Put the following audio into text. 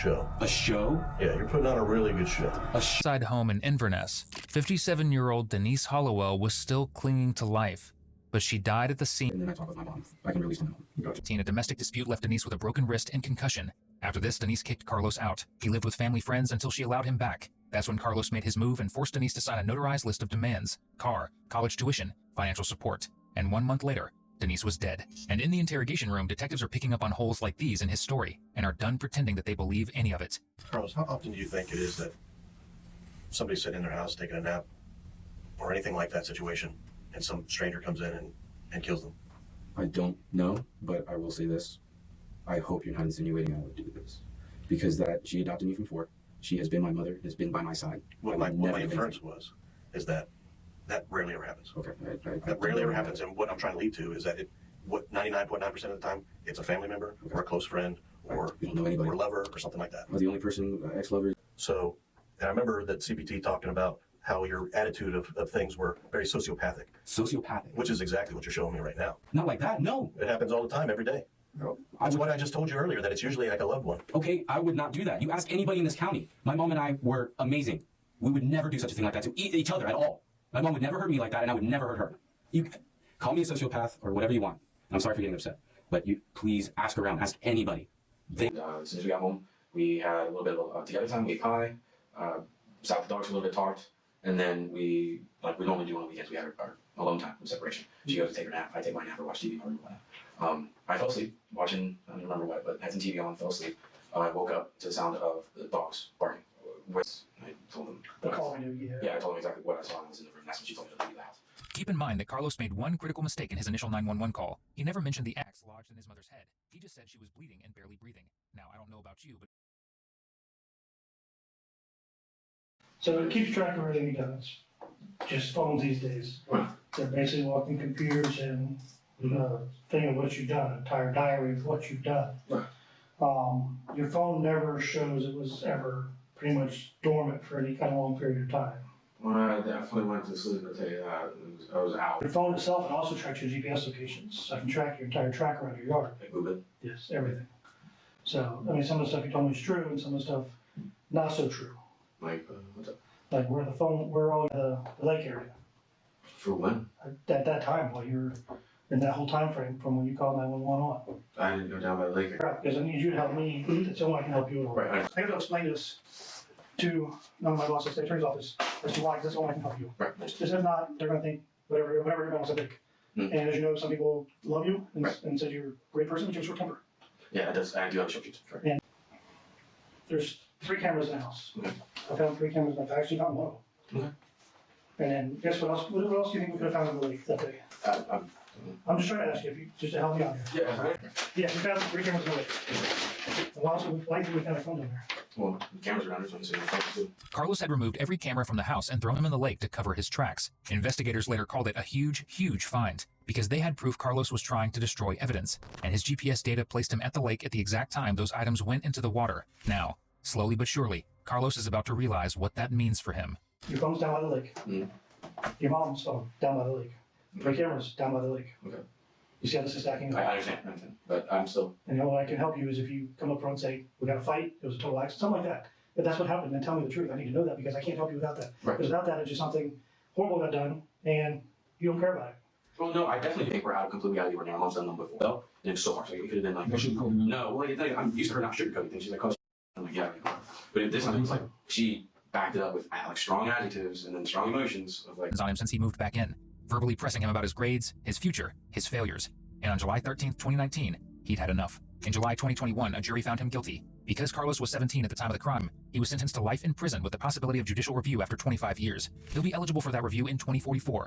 show. A show? Yeah, you're putting on a really good show. Side home in Inverness, 57-year-old Denise Hollowell was still clinging to life, but she died at the scene. And then I talk with my mom. I can release my mom. Gotcha. A domestic dispute left Denise with a broken wrist and concussion. After this, Denise kicked Carlos out. He lived with family friends until she allowed him back. That's when Carlos made his move and forced Denise to sign a notarized list of demands: car, college tuition, financial support. And 1 month later, Denise was dead. And in the interrogation room, detectives are picking up on holes like these in his story and are done pretending that they believe any of it. Carlos, how often do you think it is that somebody's sitting in their house taking a nap or anything like that situation and some stranger comes in and kills them? I don't know, but I will say this. I hope you're not insinuating I would do this. Because that she adopted me from 4. She has been my mother, has been by my side. What my inference was is that rarely ever happens. Okay. That rarely ever happens, and what I'm trying to lead to is that 99.9% of the time, it's a family member or a close friend or or lover or something like that. The only person, ex-lover. So, and I remember that CPT talking about how your attitude of things were very sociopathic. Sociopathic? Which is exactly what you're showing me right now. Not like that, no. It happens all the time, every day. That's what I just told you earlier, that it's usually like a loved one. Okay, I would not do that. You ask anybody in this county. My mom and I were amazing. We would never do such a thing like that to each other at all. My mom would never hurt me like that, and I would never hurt her. You call me a sociopath or whatever you want. I'm sorry for getting upset, but you please ask around. Ask anybody. As soon as we got home, we had a little bit of together time. We ate pie, sat with the dogs for a little bit, talked, and then we normally do on the weekends. We had our alone time, separation. She goes to take her nap. I take my nap or watch TV or whatnot. I fell asleep watching. I don't remember what, but had some TV on. Fell asleep. I woke up to the sound of the dogs barking. I told them. I told them exactly what I saw. I was in the room. That's when she told me to leave the house. Keep in mind that Carlos made one critical mistake in his initial 911 call. He never mentioned the axe lodged in his mother's head. He just said she was bleeding and barely breathing. Now, I don't know about you, but... So it keeps track of everything he does. Just phones these days. They're basically walking computers and thing of what you've done, an entire diary of what you've done. Your phone never shows it was ever pretty much dormant for any kind of long period of time. Well, I definitely went to sleep, I'll tell you that. I was out. Your phone itself, it also tracks your GPS locations. So I can track your entire track around your yard. Like moving? Yes, everything. So, I mean, some of the stuff you told me is true, and some of the stuff not so true. Like, what's up? Like where all the lake area. For when? At that time, while you're in that whole time frame from when you called 911 on. I didn't go down by the lake. Because I need you to help me. That's the only way I can help you at all. Right. I have to explain this to my boss at the state attorney's office as to why that's the only way I can help you. Right. Because if not, they're going to think whatever everybody wants to think. And as you know, some people love you and said you're a great person, but you have a short temper. Yeah, it does. I do have a short fuse. Right. And there's 3 cameras in the house. Okay. I found 3 cameras, and I've actually found 1. Okay. And then guess what else? What else do you think we could have found in the lake that day? I'm just trying to ask you, if you just to help me out here. Yeah. Yeah, we found 3 cameras in the lake. And why else did we found a phone down there? Well, the cameras around here, so I'm Carlos had removed every camera from the house and thrown them in the lake to cover his tracks. Investigators later called it a huge, huge find, because they had proof Carlos was trying to destroy evidence, and his GPS data placed him at the lake at the exact time those items went into the water. Now, slowly but surely, Carlos is about to realize what that means for him. Your phone's down by the lake. Your mom's phone, down by the lake. 3 cameras, down by the lake. Okay. You see how this is stacking I up? understand, but I'm still... And the only way I can help you is if you come up front and say, we got a fight, it was a total accident, something like that. If that's what happened, then tell me the truth. I need to know that because I can't help you without that. Right. Because without that, it's just something horrible got done, and you don't care about it. Well, no, I definitely think we're completely out of the ordinary. My mom's done them before. Though, and it's so hard. So it could have been like... No, well, I'm used to her not sugarcoating things. She's like, oh, I'm like, yeah. But this time, it was like, she backed it up with like strong adjectives and then strong emotions of like... On him since he moved back in, verbally pressing him about his grades, his future, his failures. And on July 13th, 2019, he'd had enough. In July 2021, a jury found him guilty. Because Carlos was 17 at the time of the crime, he was sentenced to life in prison with the possibility of judicial review after 25 years. He'll be eligible for that review in 2044.